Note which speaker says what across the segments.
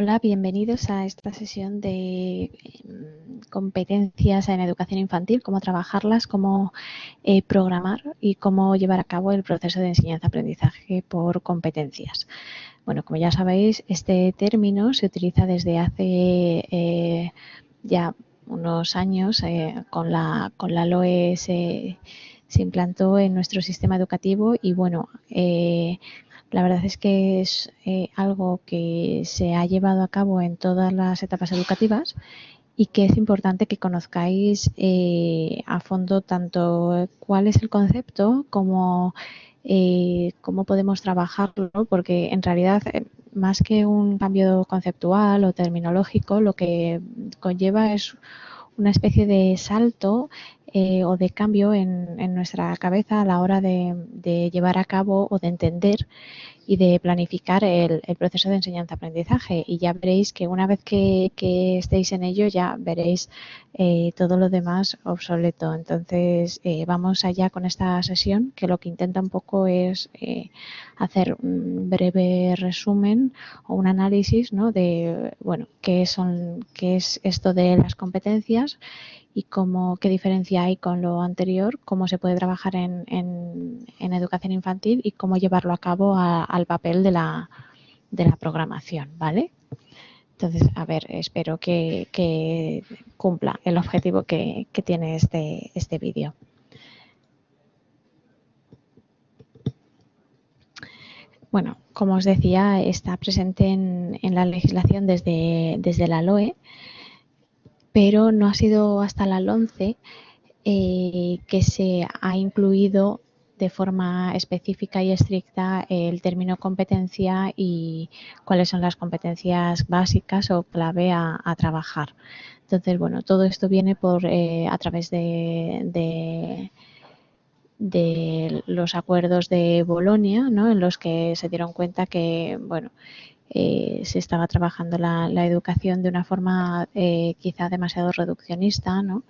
Speaker 1: Hola, bienvenidos a esta sesión de competencias en educación infantil, cómo trabajarlas, cómo programar y cómo llevar a cabo el proceso de enseñanza-aprendizaje por competencias. Bueno, como ya sabéis, este término se utiliza desde hace ya unos años. Con la LOE se implantó en nuestro sistema educativo y bueno, la verdad es que es algo que se ha llevado a cabo en todas las etapas educativas y que es importante que conozcáis a fondo tanto cuál es el concepto como cómo podemos trabajarlo, porque en realidad más que un cambio conceptual o terminológico, lo que conlleva es una especie de salto o de cambio en nuestra cabeza a la hora de llevar a cabo o de entender y de planificar el proceso de enseñanza-aprendizaje. Y ya veréis que una vez que estéis en ello, ya veréis todo lo demás obsoleto. Entonces, vamos allá con esta sesión, que lo que intenta un poco es hacer un breve resumen o un análisis, ¿no?, de, bueno, qué es esto de las competencias y qué diferencia hay con lo anterior, cómo se puede trabajar en educación infantil y cómo llevarlo a cabo al papel de la programación, ¿vale? Entonces, a ver, espero que cumpla el objetivo que tiene este vídeo. Bueno, como os decía, está presente en la legislación desde la LOE, pero no ha sido hasta la LOMCE que se ha incluido de forma específica y estricta el término competencia y cuáles son las competencias básicas o clave a trabajar. Entonces, bueno, todo esto viene a través de los acuerdos de Bolonia, ¿no?, en los que se dieron cuenta que, bueno, se estaba trabajando la educación de una forma quizá demasiado reduccionista, ¿no?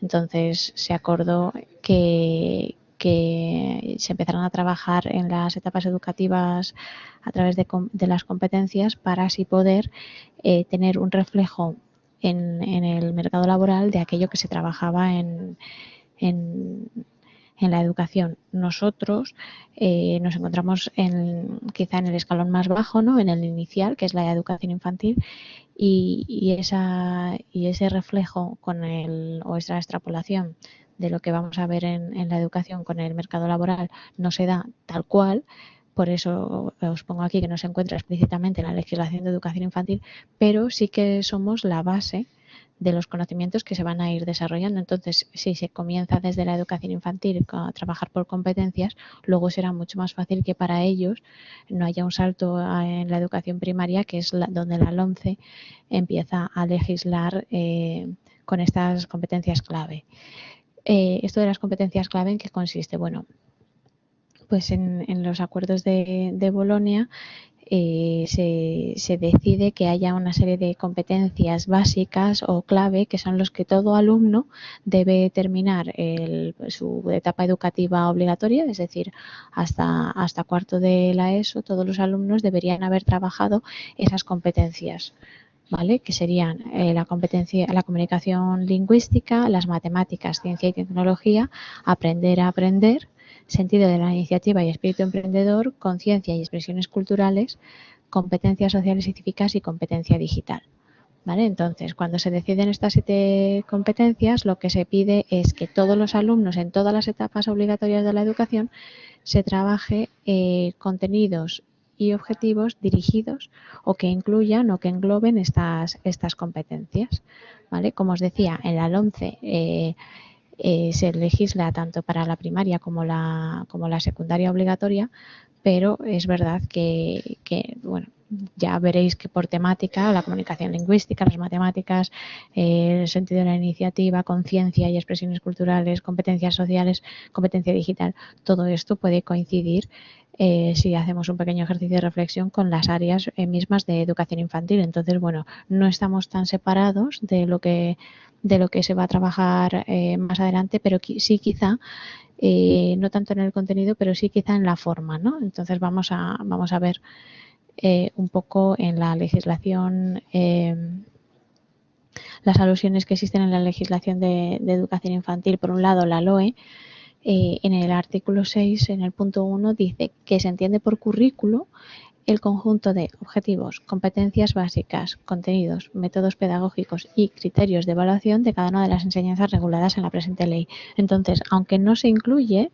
Speaker 1: Entonces se acordó que se empezaron a trabajar en las etapas educativas a través de las competencias para así poder tener un reflejo en el mercado laboral de aquello que se trabajaba en la educación. Nosotros nos encontramos quizá en el escalón más bajo, ¿no?, en el inicial, que es la educación infantil, y ese reflejo o esa extrapolación de lo que vamos a ver en la educación con el mercado laboral no se da tal cual. Por eso os pongo aquí que no se encuentra explícitamente en la legislación de educación infantil, pero sí que somos la base de los conocimientos que se van a ir desarrollando. Entonces, si se comienza desde la educación infantil a trabajar por competencias, luego será mucho más fácil que para ellos no haya un salto en la educación primaria, que es donde la LOMCE empieza a legislar con estas competencias clave. Esto de las competencias clave, ¿en qué consiste? Bueno, pues en los acuerdos de Bolonia se decide que haya una serie de competencias básicas o clave, que son los que todo alumno debe terminar su etapa educativa obligatoria, es decir, hasta cuarto de la ESO, todos los alumnos deberían haber trabajado esas competencias, ¿vale? Que serían la comunicación lingüística, las matemáticas, ciencia y tecnología, aprender a aprender, sentido de la iniciativa y espíritu emprendedor, conciencia y expresiones culturales, competencias sociales y cívicas y competencia digital. ¿Vale? Entonces, cuando se deciden estas 7 competencias, lo que se pide es que todos los alumnos en todas las etapas obligatorias de la educación se trabaje contenidos y objetivos dirigidos o que incluyan o que engloben estas competencias, ¿vale? Como os decía, en la LOMCE se legisla tanto para la primaria como la secundaria obligatoria, pero es verdad que bueno, ya veréis que por temática, la comunicación lingüística, las matemáticas, el sentido de la iniciativa, conciencia y expresiones culturales, competencias sociales, competencia digital, todo esto puede coincidir si hacemos un pequeño ejercicio de reflexión con las áreas mismas de educación infantil. Entonces, bueno, no estamos tan separados de lo que se va a trabajar más adelante, pero sí quizá no tanto en el contenido, pero sí quizá en la forma, ¿no? Entonces vamos a ver un poco en la legislación, las alusiones que existen en la legislación de educación infantil. Por un lado, la LOE, en el artículo 6, en el punto 1, dice que se entiende por currículo el conjunto de objetivos, competencias básicas, contenidos, métodos pedagógicos y criterios de evaluación de cada una de las enseñanzas reguladas en la presente ley. Entonces, aunque no se incluye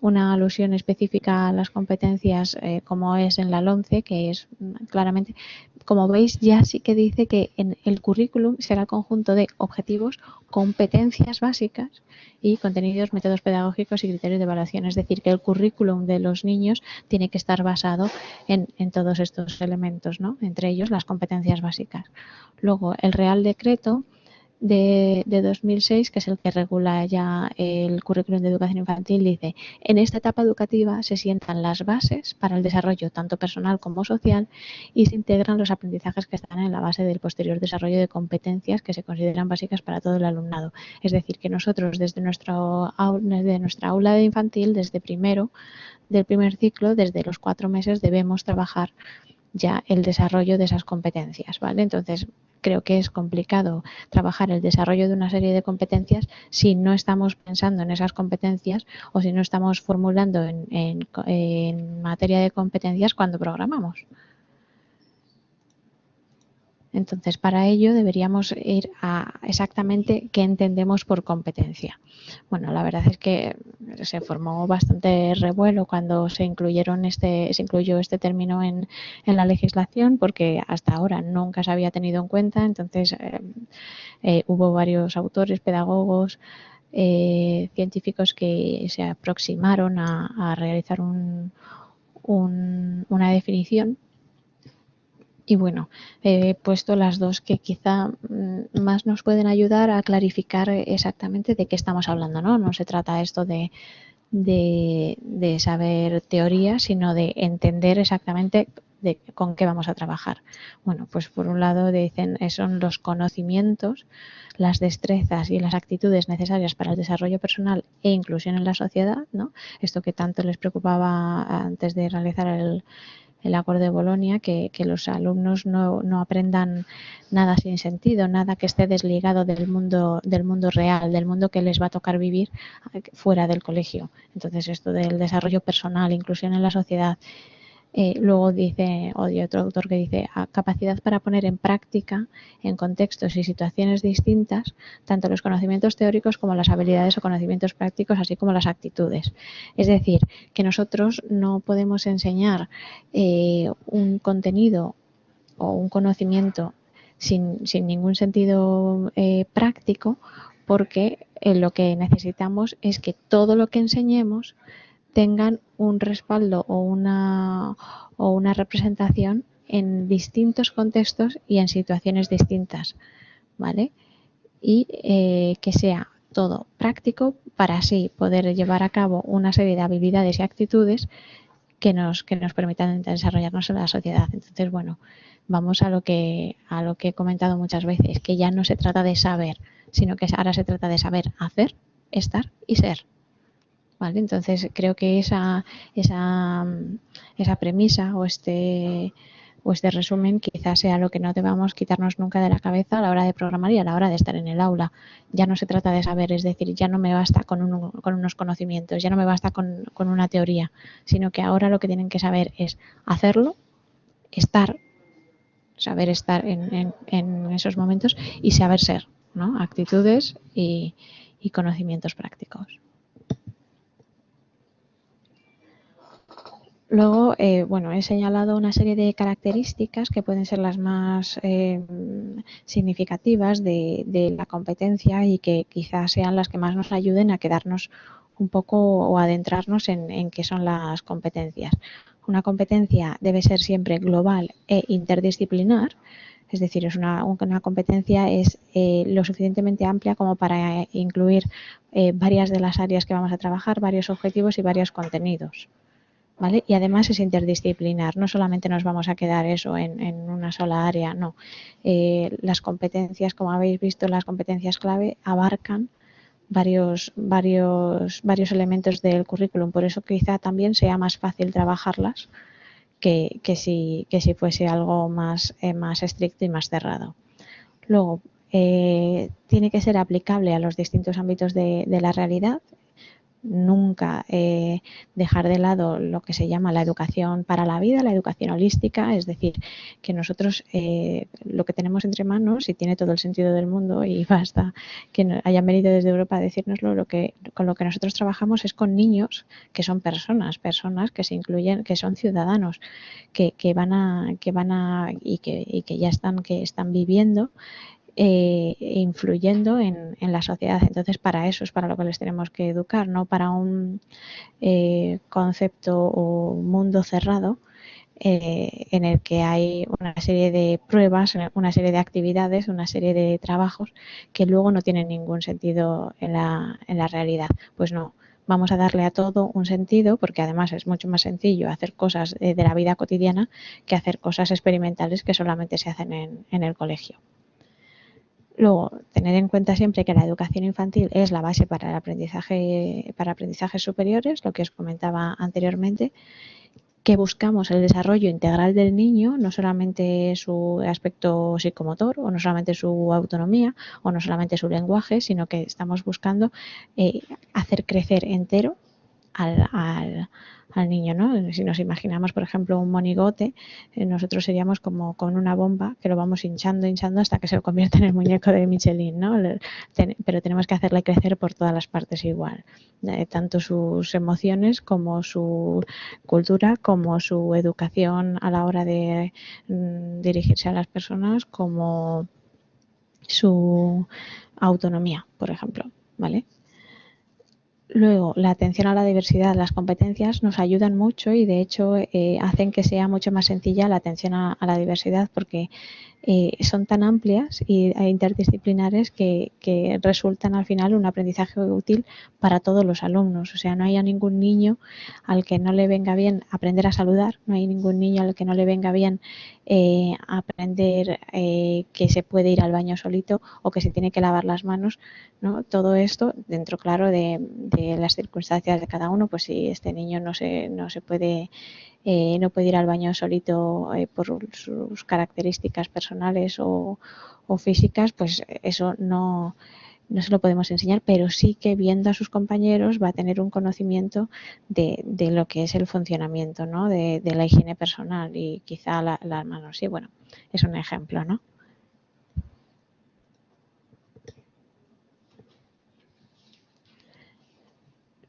Speaker 1: una alusión específica a las competencias como es en la LOMCE, que es claramente, como veis, ya sí que dice que en el currículum será el conjunto de objetivos, competencias básicas y contenidos, métodos pedagógicos y criterios de evaluación. Es decir, que el currículum de los niños tiene que estar basado en todos estos elementos, ¿no? Entre ellos las competencias básicas. Luego, el Real Decreto de 2006, que es el que regula ya el currículum de educación infantil, dice: en esta etapa educativa se sientan las bases para el desarrollo tanto personal como social y se integran los aprendizajes que están en la base del posterior desarrollo de competencias que se consideran básicas para todo el alumnado. Es decir, que nosotros desde nuestra aula de infantil, desde primero, del primer ciclo, desde los 4 meses, debemos trabajar ya el desarrollo de esas competencias, ¿vale? Entonces, creo que es complicado trabajar el desarrollo de una serie de competencias si no estamos pensando en esas competencias o si no estamos formulando en materia de competencias cuando programamos. Entonces, para ello deberíamos ir a exactamente qué entendemos por competencia. Bueno, la verdad es que se formó bastante revuelo cuando se incluyó este término en la legislación, porque hasta ahora nunca se había tenido en cuenta. Entonces, hubo varios autores, pedagogos, científicos que se aproximaron a realizar una definición. Y bueno, he puesto las dos que quizá más nos pueden ayudar a clarificar exactamente de qué estamos hablando, ¿no? No se trata esto de saber teoría, sino de entender exactamente con qué vamos a trabajar. Bueno, pues por un lado dicen son los conocimientos, las destrezas y las actitudes necesarias para el desarrollo personal e inclusión en la sociedad, ¿no? Esto que tanto les preocupaba antes de realizar el Acuerdo de Bolonia, que los alumnos no aprendan nada sin sentido, nada que esté desligado del mundo real, del mundo que les va a tocar vivir fuera del colegio. Entonces, esto del desarrollo personal, inclusión en la sociedad. Luego dice, o hay otro autor que dice, capacidad para poner en práctica, en contextos y situaciones distintas, tanto los conocimientos teóricos como las habilidades o conocimientos prácticos, así como las actitudes. Es decir, que nosotros no podemos enseñar un contenido o un conocimiento sin ningún sentido práctico, porque lo que necesitamos es que todo lo que enseñemos tengan un respaldo o una representación en distintos contextos y en situaciones distintas, ¿vale? Y que sea todo práctico para así poder llevar a cabo una serie de habilidades y actitudes que nos permitan desarrollarnos en la sociedad. Entonces, bueno, vamos a lo que he comentado muchas veces, que ya no se trata de saber, sino que ahora se trata de saber hacer, estar y ser. ¿Vale? Entonces creo que esa premisa o este resumen quizás sea lo que no debamos quitarnos nunca de la cabeza a la hora de programar y a la hora de estar en el aula. Ya no se trata de saber, es decir, ya no me basta con unos conocimientos, ya no me basta con una teoría, sino que ahora lo que tienen que saber es hacerlo, saber estar en esos momentos y saber ser, ¿no? Actitudes y conocimientos prácticos. Luego, bueno, he señalado una serie de características que pueden ser las más significativas de la competencia y que quizás sean las que más nos ayuden a quedarnos un poco o adentrarnos en qué son las competencias. Una competencia debe ser siempre global e interdisciplinar, es decir, una competencia es lo suficientemente amplia como para incluir varias de las áreas que vamos a trabajar, varios objetivos y varios contenidos. ¿Vale? Y además es interdisciplinar, no solamente nos vamos a quedar eso en una sola área, no. Las competencias, como habéis visto, las competencias clave abarcan varios elementos del currículum, por eso quizá también sea más fácil trabajarlas que si fuese algo más estricto y más cerrado. Luego, tiene que ser aplicable a los distintos ámbitos de la realidad. Nunca dejar de lado lo que se llama la educación para la vida, la educación holística, es decir, que nosotros lo que tenemos entre manos, y tiene todo el sentido del mundo, y basta que hayan venido desde Europa a decírnoslo, con lo que nosotros trabajamos es con niños que son personas que se incluyen, que son ciudadanos, que ya están viviendo influyendo en la sociedad. Entonces, para eso es para lo que les tenemos que educar, no para un concepto o mundo cerrado en el que hay una serie de pruebas, una serie de actividades, una serie de trabajos que luego no tienen ningún sentido en la realidad. Pues no, vamos a darle a todo un sentido, porque además es mucho más sencillo hacer cosas de la vida cotidiana que hacer cosas experimentales que solamente se hacen en el colegio. Luego, tener en cuenta siempre que la educación infantil es la base para el aprendizaje, para aprendizajes superiores, lo que os comentaba anteriormente, que buscamos el desarrollo integral del niño, no solamente su aspecto psicomotor, o no solamente su autonomía, o no solamente su lenguaje, sino que estamos buscando hacer crecer entero al niño, ¿no? Si nos imaginamos, por ejemplo, un monigote, nosotros seríamos como con una bomba que lo vamos hinchando hasta que se convierte en el muñeco de Michelin, ¿no? Pero tenemos que hacerle crecer por todas las partes igual, tanto sus emociones como su cultura, como su educación a la hora de dirigirse a las personas, como su autonomía, por ejemplo, ¿vale? Luego, la atención a la diversidad, las competencias nos ayudan mucho y de hecho hacen que sea mucho más sencilla la atención a la diversidad, porque son tan amplias e interdisciplinares que resultan al final un aprendizaje útil para todos los alumnos. O sea, no hay a ningún niño al que no le venga bien aprender a saludar, no hay ningún niño al que no le venga bien aprender que se puede ir al baño solito o que se tiene que lavar las manos, ¿no? Todo esto dentro, claro, de las circunstancias de cada uno. Pues si este niño no se puede no puede ir al baño solito por sus características personales o físicas, pues eso no se lo podemos enseñar, pero sí que viendo a sus compañeros va a tener un conocimiento de lo que es el funcionamiento, ¿no? de la higiene personal, y quizá las manos. Sí, bueno, es un ejemplo, ¿no?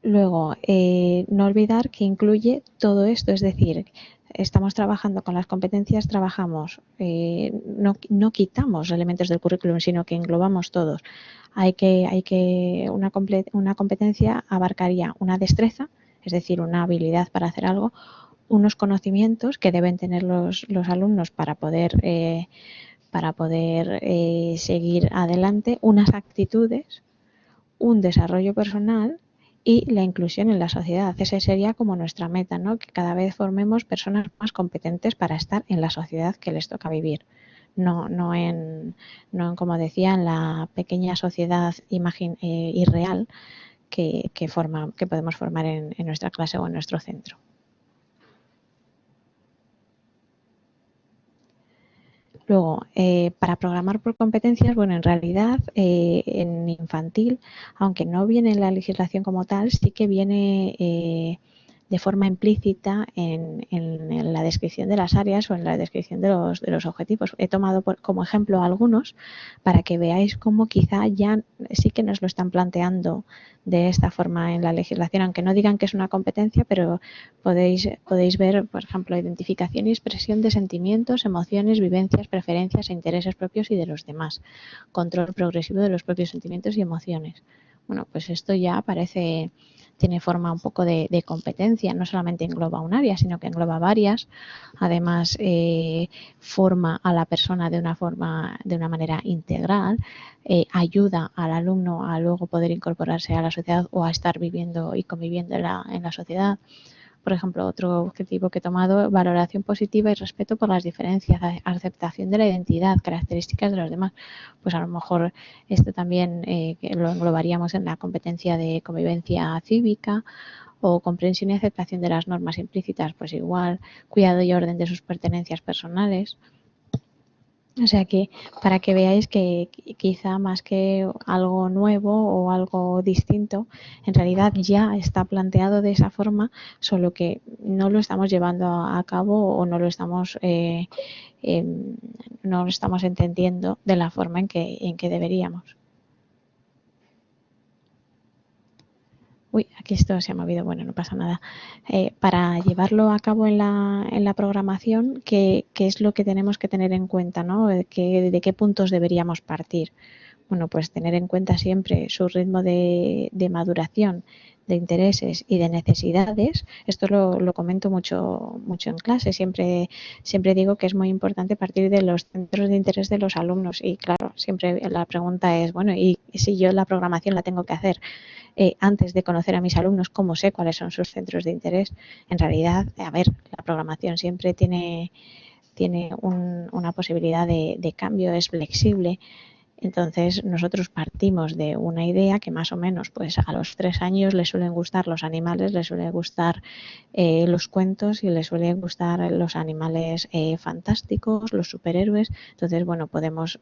Speaker 1: Luego, no olvidar que incluye todo esto, es decir, estamos trabajando con las competencias, trabajamos, no quitamos elementos del currículum, sino que englobamos todos. Una competencia abarcaría una destreza, es decir, una habilidad para hacer algo, unos conocimientos que deben tener los alumnos para poder seguir adelante, unas actitudes, un desarrollo personal y la inclusión en la sociedad. Esa sería como nuestra meta, ¿no? Que cada vez formemos personas más competentes para estar en la sociedad que les toca vivir. No en, como decía, en la pequeña sociedad irreal que podemos formar en nuestra clase o en nuestro centro. Luego, para programar por competencias, bueno, en realidad en infantil, aunque no viene en la legislación como tal, sí que viene de forma implícita en la descripción de las áreas o en la descripción de los objetivos. He tomado como ejemplo algunos para que veáis cómo quizá ya sí que nos lo están planteando de esta forma en la legislación, aunque no digan que es una competencia, pero podéis ver, por ejemplo, identificación y expresión de sentimientos, emociones, vivencias, preferencias e intereses propios y de los demás. Control progresivo de los propios sentimientos y emociones. Bueno, pues esto ya tiene forma un poco de competencia, no solamente engloba un área, sino que engloba varias. Además, forma a la persona de una manera integral, ayuda al alumno a luego poder incorporarse a la sociedad o a estar viviendo y conviviendo en la sociedad. Por ejemplo, otro objetivo que he tomado, valoración positiva y respeto por las diferencias, aceptación de la identidad, características de los demás. Pues a lo mejor esto también lo englobaríamos en la competencia de convivencia cívica, o comprensión y aceptación de las normas implícitas, pues igual, cuidado y orden de sus pertenencias personales. O sea que para que veáis que quizá más que algo nuevo o algo distinto, en realidad ya está planteado de esa forma, solo que no lo estamos llevando a cabo o no lo estamos entendiendo de la forma en que deberíamos. Uy, aquí esto se ha movido, bueno, no pasa nada. Para llevarlo a cabo en la programación, ¿qué es lo que tenemos que tener en cuenta, ¿no? ¿De qué puntos deberíamos partir? Bueno, pues tener en cuenta siempre su ritmo de maduración, de intereses y de necesidades. Esto lo comento mucho en clase. Siempre digo que es muy importante partir de los centros de interés de los alumnos. Y claro, siempre la pregunta es, bueno, ¿y si yo la programación la tengo que hacer antes de conocer a mis alumnos, cómo sé cuáles son sus centros de interés? En realidad, a ver, la programación siempre tiene una posibilidad de cambio, es flexible. Entonces nosotros partimos de una idea que más o menos pues a los 3 años les suelen gustar los animales, les suele gustar los cuentos y les suelen gustar los animales fantásticos, los superhéroes. Entonces, bueno, podemos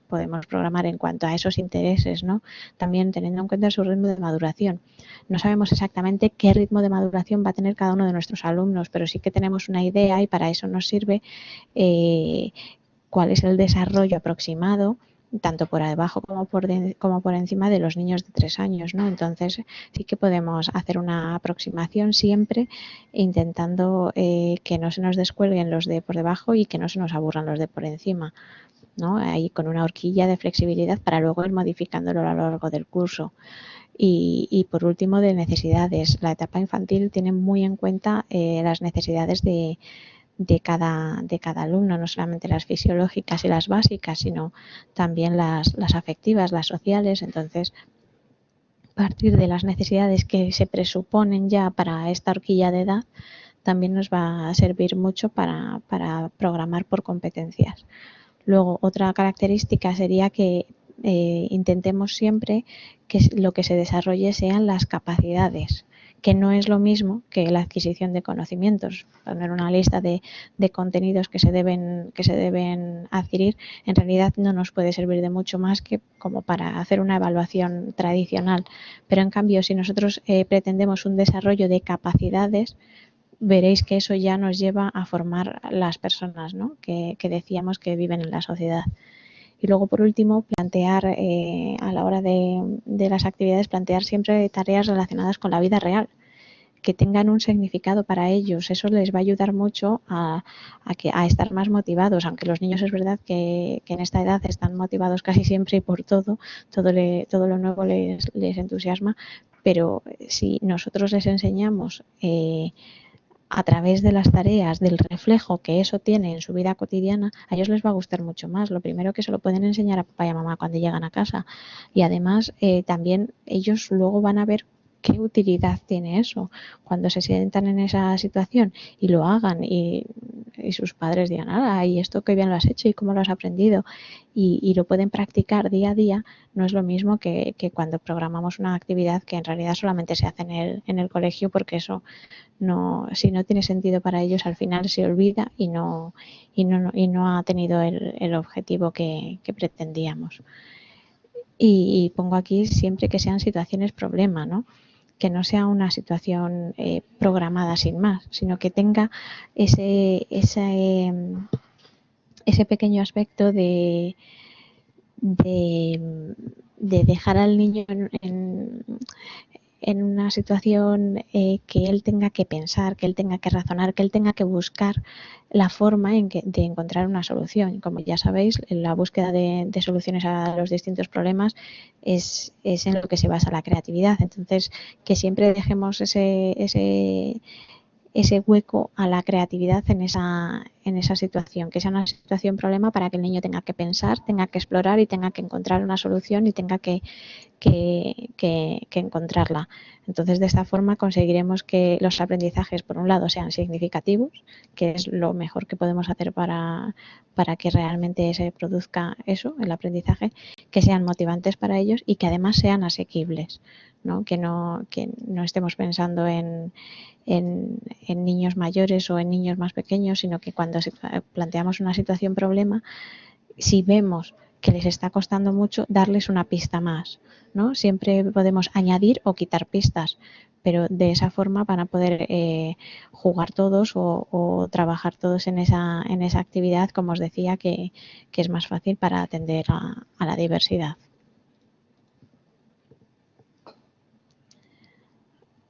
Speaker 1: programar en cuanto a esos intereses, ¿no? También teniendo en cuenta su ritmo de maduración. No sabemos exactamente qué ritmo de maduración va a tener cada uno de nuestros alumnos, pero sí que tenemos una idea y para eso nos sirve cuál es el desarrollo aproximado tanto por debajo como por encima de los niños de 3 años, ¿no? Entonces sí que podemos hacer una aproximación siempre intentando que no se nos descuelguen los de por debajo y que no se nos aburran los de por encima, ¿no? Ahí con una horquilla de flexibilidad para luego ir modificándolo a lo largo del curso. Y por último, de necesidades. La etapa infantil tiene muy en cuenta las necesidades de cada alumno, no solamente las fisiológicas y las básicas, sino también las afectivas, las sociales. Entonces, partir de las necesidades que se presuponen ya para esta horquilla de edad también nos va a servir mucho para programar por competencias. Luego, otra característica sería que intentemos siempre que lo que se desarrolle sean las capacidades, que no es lo mismo que la adquisición de conocimientos. Poner una lista de contenidos que se deben adquirir en realidad no nos puede servir de mucho más que como para hacer una evaluación tradicional. Pero en cambio, si nosotros pretendemos un desarrollo de capacidades, veréis que eso ya nos lleva a formar las personas, ¿no? que decíamos que viven en la sociedad. Y luego, por último, plantear a la hora de las actividades, plantear siempre tareas relacionadas con la vida real, que tengan un significado para ellos. Eso les va a ayudar mucho a estar más motivados, aunque los niños es verdad que en esta edad están motivados casi siempre y por todo lo nuevo les entusiasma, pero si nosotros les enseñamos a través de las tareas, del reflejo que eso tiene en su vida cotidiana, a ellos les va a gustar mucho más. Lo primero que se lo pueden enseñar a papá y a mamá cuando llegan a casa. Y además también ellos luego van a ver qué utilidad tiene eso cuando se sientan en esa situación y lo hagan y sus padres digan, y esto qué bien lo has hecho y cómo lo has aprendido, y lo pueden practicar día a día. No es lo mismo que cuando programamos una actividad que en realidad solamente se hace en el colegio, porque eso si no tiene sentido para ellos, al final se olvida y no ha tenido el objetivo que pretendíamos. Y pongo aquí siempre que sean situaciones problema, ¿no? Que no sea una situación programada sin más, sino que tenga ese pequeño aspecto de dejar al niño en una situación que él tenga que pensar, que él tenga que razonar, que él tenga que buscar la forma de encontrar una solución. Como ya sabéis, la búsqueda de soluciones a los distintos problemas es en lo que se basa la creatividad. Entonces, que siempre dejemos ese ese hueco a la creatividad en esa situación, que sea una situación problema para que el niño tenga que pensar, tenga que explorar y tenga que encontrar una solución y tenga que encontrarla. Entonces, de esta forma conseguiremos que los aprendizajes, por un lado, sean significativos, que es lo mejor que podemos hacer para que realmente se produzca eso, el aprendizaje, que sean motivantes para ellos y que además sean asequibles, ¿no? Que no estemos pensando en niños mayores o en niños más pequeños, sino que cuando planteamos una situación problema, si vemos que les está costando mucho, darles una pista más, ¿no? Siempre podemos añadir o quitar pistas, pero de esa forma van a poder jugar todos o trabajar todos en esa actividad, como os decía, que es más fácil para atender a la diversidad.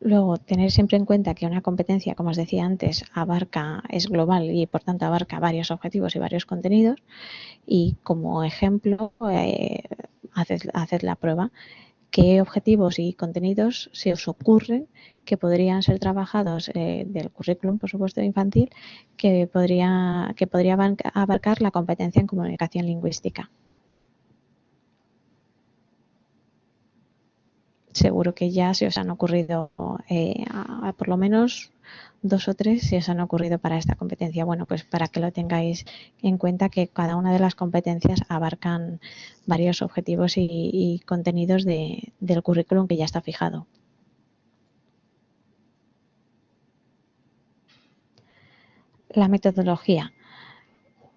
Speaker 1: Luego, tener siempre en cuenta que una competencia, como os decía antes, es global y por tanto abarca varios objetivos y varios contenidos. Y como ejemplo, haced la prueba. ¿Qué objetivos y contenidos se os ocurren que podrían ser trabajados del currículum, por supuesto, infantil, que podría abarcar la competencia en comunicación lingüística? Seguro que ya se os han ocurrido, por lo menos 2 o 3 se os han ocurrido para esta competencia. Bueno, pues para que lo tengáis en cuenta, que cada una de las competencias abarcan varios objetivos y contenidos del currículum que ya está fijado. La metodología.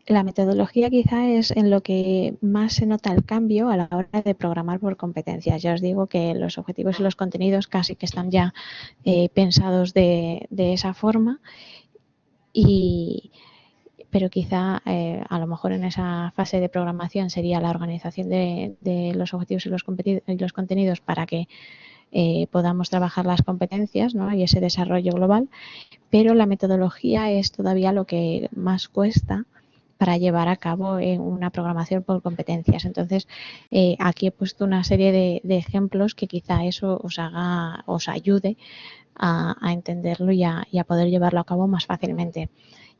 Speaker 1: La metodología quizá es en lo que más se nota el cambio a la hora de programar por competencias. Ya os digo que los objetivos y los contenidos casi que están ya pensados de esa forma, pero quizá a lo mejor en esa fase de programación sería la organización de los objetivos y los contenidos para que podamos trabajar las competencias, ¿no? Y ese desarrollo global, pero la metodología es todavía lo que más cuesta para llevar a cabo una programación por competencias. Entonces, aquí he puesto una serie de ejemplos que quizá eso os ayude a entenderlo y a poder llevarlo a cabo más fácilmente.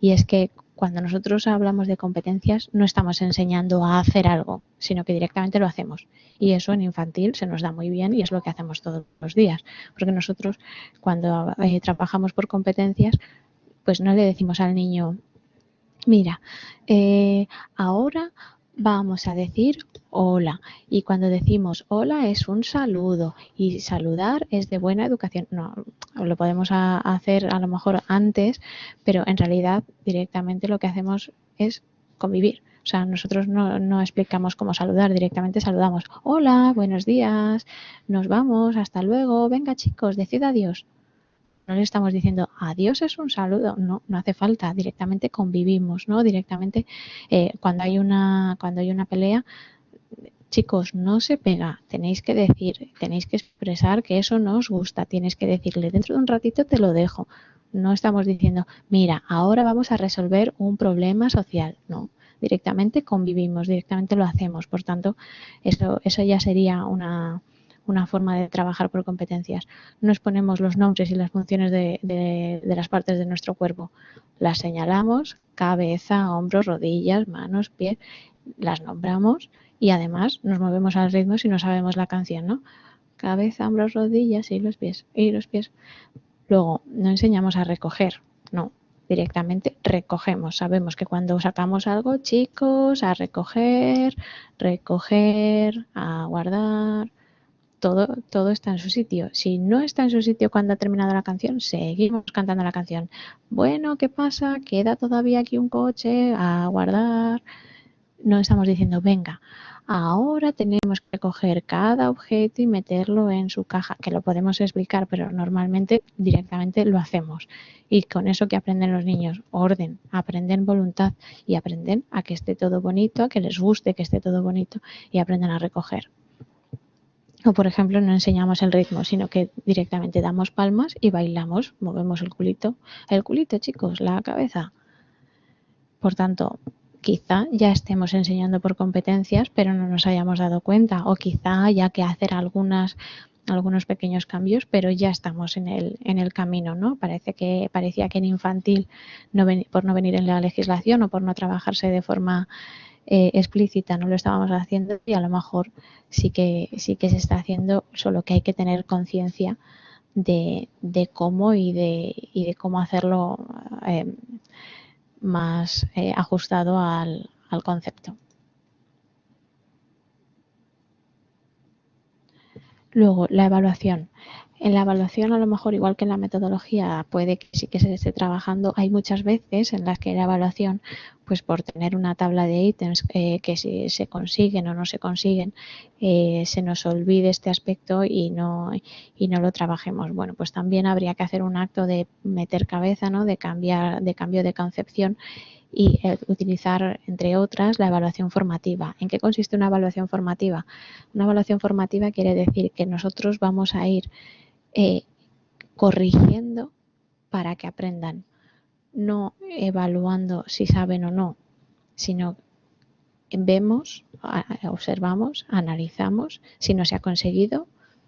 Speaker 1: Y es que cuando nosotros hablamos de competencias no estamos enseñando a hacer algo, sino que directamente lo hacemos. Y eso en infantil se nos da muy bien y es lo que hacemos todos los días. Porque nosotros cuando trabajamos por competencias, pues no le decimos al niño: mira, ahora vamos a decir hola. Y cuando decimos hola es un saludo. Y saludar es de buena educación. No, lo podemos hacer a lo mejor antes, pero en realidad directamente lo que hacemos es convivir. O sea, nosotros no explicamos cómo saludar, directamente saludamos. Hola, buenos días, nos vamos, hasta luego. Venga, chicos, decid adiós. No le estamos diciendo adiós es un saludo, no hace falta, directamente convivimos, ¿no? Directamente cuando hay una pelea, chicos, no se pega, tenéis que decir, tenéis que expresar que eso no os gusta, tienes que decirle dentro de un ratito te lo dejo. No estamos diciendo, mira, ahora vamos a resolver un problema social, no. Directamente convivimos, directamente lo hacemos. Por tanto, eso ya sería una forma de trabajar por competencias. Nos ponemos los nombres y las funciones de las partes de nuestro cuerpo. Las señalamos, cabeza, hombros, rodillas, manos, pies, las nombramos y además nos movemos al ritmo si no sabemos la canción, ¿no? Cabeza, hombros, rodillas y los pies. Luego, no enseñamos a recoger, no. Directamente recogemos. Sabemos que cuando sacamos algo, chicos, a recoger, a guardar. Todo está en su sitio. Si no está en su sitio cuando ha terminado la canción, seguimos cantando la canción. Bueno, ¿qué pasa? Queda todavía aquí un coche, a guardar. No estamos diciendo, venga, ahora tenemos que coger cada objeto y meterlo en su caja, que lo podemos explicar, pero normalmente directamente lo hacemos. Y con eso que aprenden los niños, orden, aprenden voluntad y aprenden a que esté todo bonito, a que les guste que esté todo bonito y aprenden a recoger. O, por ejemplo, no enseñamos el ritmo, sino que directamente damos palmas y bailamos, movemos el culito. El culito, chicos, la cabeza. Por tanto, quizá ya estemos enseñando por competencias, pero no nos hayamos dado cuenta. O quizá haya que hacer algunas algunos pequeños cambios, pero ya estamos en el camino, ¿no? Parecía que en infantil, por no venir en la legislación o por no trabajarse de forma explícita, no lo estábamos haciendo, y a lo mejor sí que se está haciendo, solo que hay que tener conciencia de cómo y de cómo hacerlo más ajustado al concepto. Luego, la evaluación. En la evaluación, a lo mejor, igual que en la metodología, puede que sí que se esté trabajando. Hay muchas veces en las que la evaluación, pues por tener una tabla de ítems que si se consiguen o no se consiguen, se nos olvide este aspecto y no lo trabajemos. Bueno, pues también habría que hacer un acto de meter cabeza, ¿no? De cambio de concepción y utilizar, entre otras, la evaluación formativa. ¿En qué consiste una evaluación formativa? Una evaluación formativa quiere decir que nosotros vamos a ir corrigiendo para que aprendan, no evaluando si saben o no, sino vemos, observamos, analizamos, si no se ha conseguido,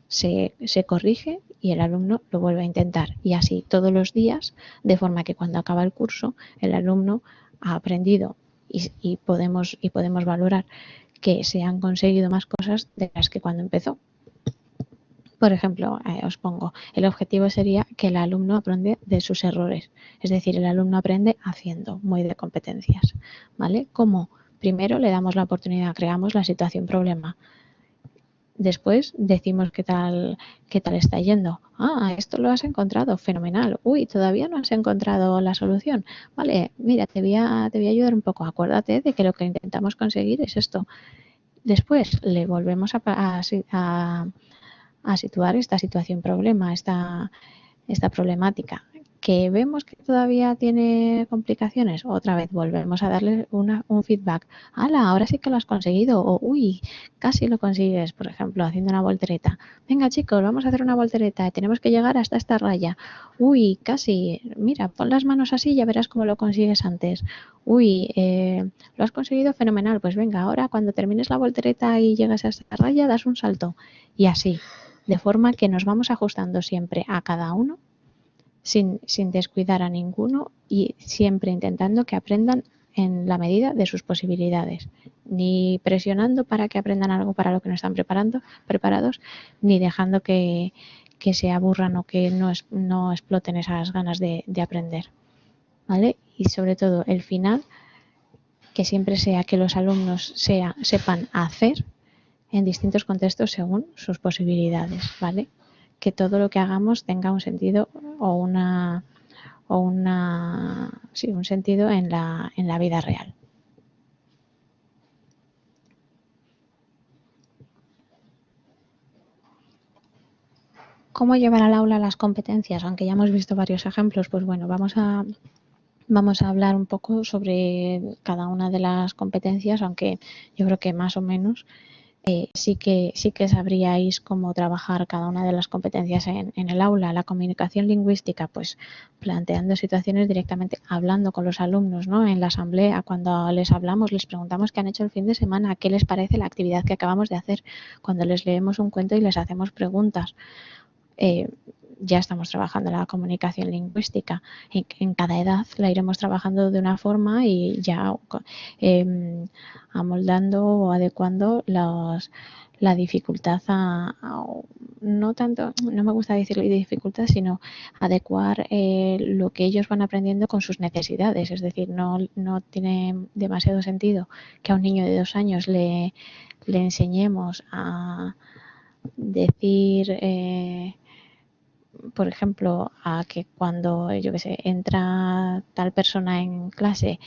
Speaker 1: se corrige y el alumno lo vuelve a intentar. Y así todos los días, de forma que cuando acaba el curso, el alumno ha aprendido y podemos valorar que se han conseguido más cosas de las que cuando empezó. Por ejemplo, os pongo, el objetivo sería que el alumno aprenda de sus errores. Es decir, el alumno aprende haciendo, muy de competencias, ¿vale? ¿Cómo? Primero le damos la oportunidad, creamos la situación problema. Después decimos qué tal está yendo. Ah, esto lo has encontrado, fenomenal. Uy, todavía no has encontrado la solución. Vale, mira, te voy a ayudar un poco. Acuérdate de que lo que intentamos conseguir es esto. Después le volvemos a situar esta situación problema, esta problemática, que vemos que todavía tiene complicaciones. Otra vez volvemos a darle un feedback. ¡Hala! Ahora sí que lo has conseguido. O uy, casi lo consigues, por ejemplo, haciendo una voltereta. Venga, chicos, vamos a hacer una voltereta. Tenemos que llegar hasta esta raya. Uy, casi. Mira, pon las manos así y ya verás cómo lo consigues antes. Uy, lo has conseguido fenomenal. Pues venga, ahora cuando termines la voltereta y llegas a esta raya, das un salto. Y así, de forma que nos vamos ajustando siempre a cada uno sin descuidar a ninguno y siempre intentando que aprendan en la medida de sus posibilidades, ni presionando para que aprendan algo para lo que no están preparados, ni dejando que se aburran o que no exploten esas ganas de aprender, ¿vale? Y sobre todo el final, que siempre sea que los alumnos sepan hacer en distintos contextos según sus posibilidades, ¿vale? Que todo lo que hagamos tenga un sentido o un sentido en la vida real. ¿Cómo llevar al aula las competencias? Aunque ya hemos visto varios ejemplos, pues bueno, vamos a hablar un poco sobre cada una de las competencias, aunque yo creo que más o menos sí que sabríais cómo trabajar cada una de las competencias en el aula. La comunicación lingüística, pues planteando situaciones directamente, hablando con los alumnos, ¿no? En la asamblea, cuando les hablamos, les preguntamos qué han hecho el fin de semana, qué les parece la actividad que acabamos de hacer, cuando les leemos un cuento y les hacemos preguntas. Ya estamos trabajando la comunicación lingüística. En cada edad la iremos trabajando de una forma y ya amoldando o adecuando la dificultad no tanto, no me gusta decirle dificultad, sino adecuar lo que ellos van aprendiendo con sus necesidades. Es decir, no tiene demasiado sentido que a un niño de 2 años le enseñemos a decir por ejemplo, a que cuando, yo qué sé, entra tal persona en clase,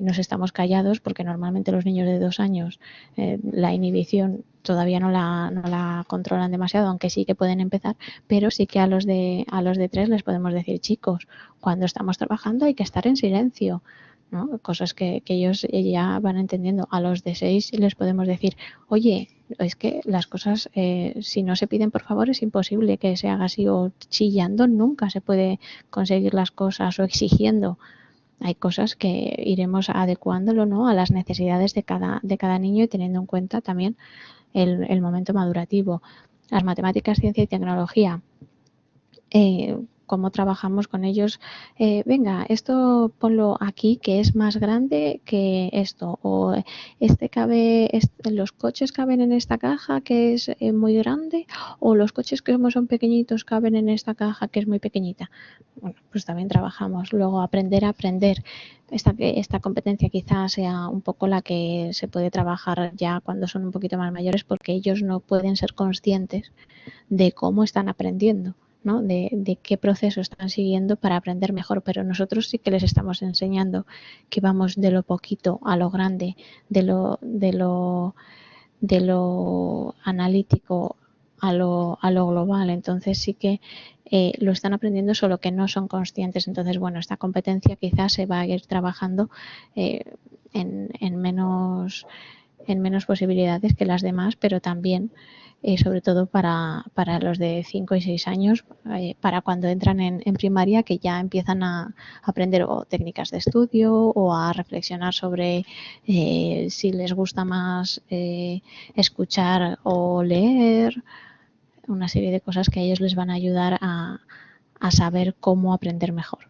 Speaker 1: nos estamos callados, porque normalmente los niños de 2 años la inhibición todavía no la controlan demasiado, aunque sí que pueden empezar, pero sí que a los de 3 les podemos decir, chicos, cuando estamos trabajando hay que estar en silencio, ¿no? Cosas que ellos ya van entendiendo. A los de 6 les podemos decir, oye, es que las cosas, si no se piden por favor, es imposible que se haga así, o chillando nunca se puede conseguir las cosas, o exigiendo. Hay cosas que iremos adecuándolo, ¿no?, a las necesidades de cada niño y teniendo en cuenta también el momento madurativo. Las matemáticas, ciencia y tecnología, cómo trabajamos con ellos, venga, esto ponlo aquí que es más grande que esto, o los coches caben en esta caja que es muy grande, o los coches que son pequeñitos caben en esta caja que es muy pequeñita. Bueno, pues también trabajamos. Luego aprender a aprender. Esta competencia quizás sea un poco la que se puede trabajar ya cuando son un poquito más mayores, porque ellos no pueden ser conscientes de cómo están aprendiendo, ¿no? De qué proceso están siguiendo para aprender mejor, pero nosotros sí que les estamos enseñando que vamos de lo poquito a lo grande, de lo analítico a lo global. Entonces sí que lo están aprendiendo, solo que no son conscientes. Entonces, bueno, esta competencia quizás se va a ir trabajando en menos posibilidades que las demás, pero también sobre todo para los de 5 y 6 años, para cuando entran en primaria, que ya empiezan a aprender o técnicas de estudio o a reflexionar sobre si les gusta más escuchar o leer, una serie de cosas que a ellos les van a ayudar a saber cómo aprender mejor.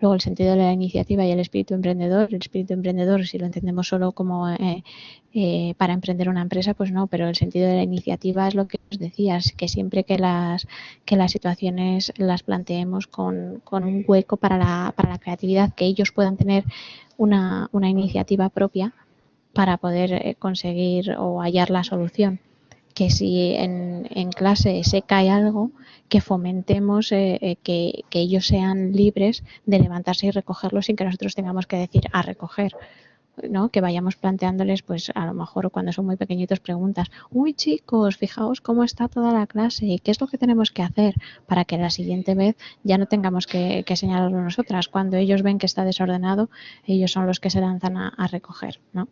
Speaker 1: Luego, el sentido de la iniciativa y el espíritu emprendedor, si lo entendemos solo como para emprender una empresa, pues no, pero el sentido de la iniciativa es lo que os decías, que siempre que las situaciones las planteemos con un hueco para la creatividad, que ellos puedan tener una iniciativa propia para poder conseguir o hallar la solución. Que si en clase se cae algo, que fomentemos que ellos sean libres de levantarse y recogerlo sin que nosotros tengamos que decir a recoger, ¿no? Que vayamos planteándoles, pues a lo mejor cuando son muy pequeñitos, preguntas, uy chicos, fijaos cómo está toda la clase y qué es lo que tenemos que hacer, para que la siguiente vez ya no tengamos que señalarlo nosotras. Cuando ellos ven que está desordenado, ellos son los que se lanzan a recoger, ¿no?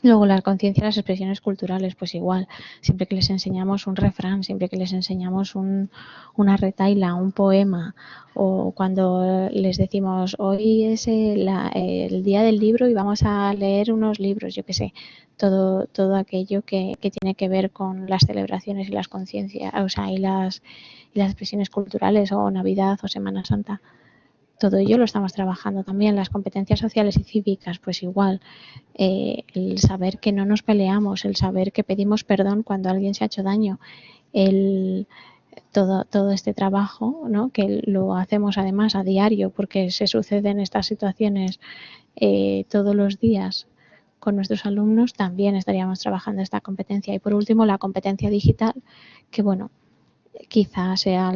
Speaker 1: Luego, la conciencia de las expresiones culturales, pues igual, siempre que les enseñamos un refrán, siempre que les enseñamos una retahíla, un poema, o cuando les decimos, hoy es el día del libro y vamos a leer unos libros, yo qué sé, todo aquello que tiene que ver con las celebraciones y las conciencias, o sea, y las expresiones culturales, o Navidad o Semana Santa. Todo ello lo estamos trabajando también. Las competencias sociales y cívicas, pues igual, el saber que no nos peleamos, el saber que pedimos perdón cuando alguien se ha hecho daño, todo este trabajo, ¿no? Que lo hacemos además a diario, porque se suceden estas situaciones todos los días con nuestros alumnos, también estaríamos trabajando esta competencia. Y por último, la competencia digital, que bueno, quizá sea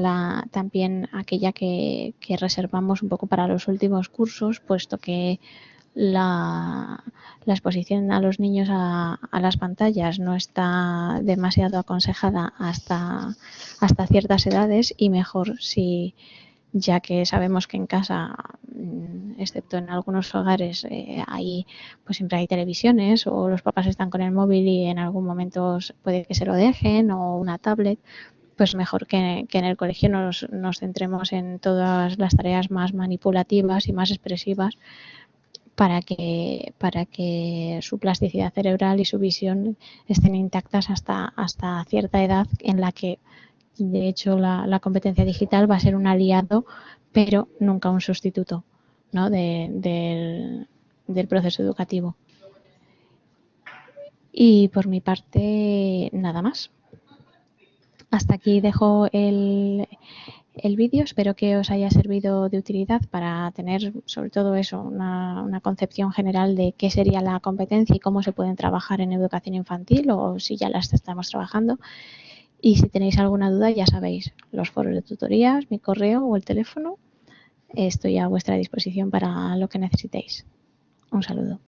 Speaker 1: también aquella que reservamos un poco para los últimos cursos, puesto que la exposición a los niños a las pantallas no está demasiado aconsejada hasta ciertas edades, y mejor si, ya que sabemos que en casa, excepto en algunos hogares, pues siempre hay televisiones, o los papás están con el móvil y en algún momento puede que se lo dejen, o una tablet, pues mejor que en el colegio nos centremos en todas las tareas más manipulativas y más expresivas, para que su plasticidad cerebral y su visión estén intactas hasta cierta edad, en la que, de hecho, la competencia digital va a ser un aliado, pero nunca un sustituto, ¿no? del proceso educativo. Y por mi parte, nada más. Hasta aquí dejo el vídeo. Espero que os haya servido de utilidad para tener, sobre todo eso, una concepción general de qué sería la competencia y cómo se pueden trabajar en educación infantil, o si ya las estamos trabajando. Y si tenéis alguna duda, ya sabéis, los foros de tutorías, mi correo o el teléfono. Estoy a vuestra disposición para lo que necesitéis. Un saludo.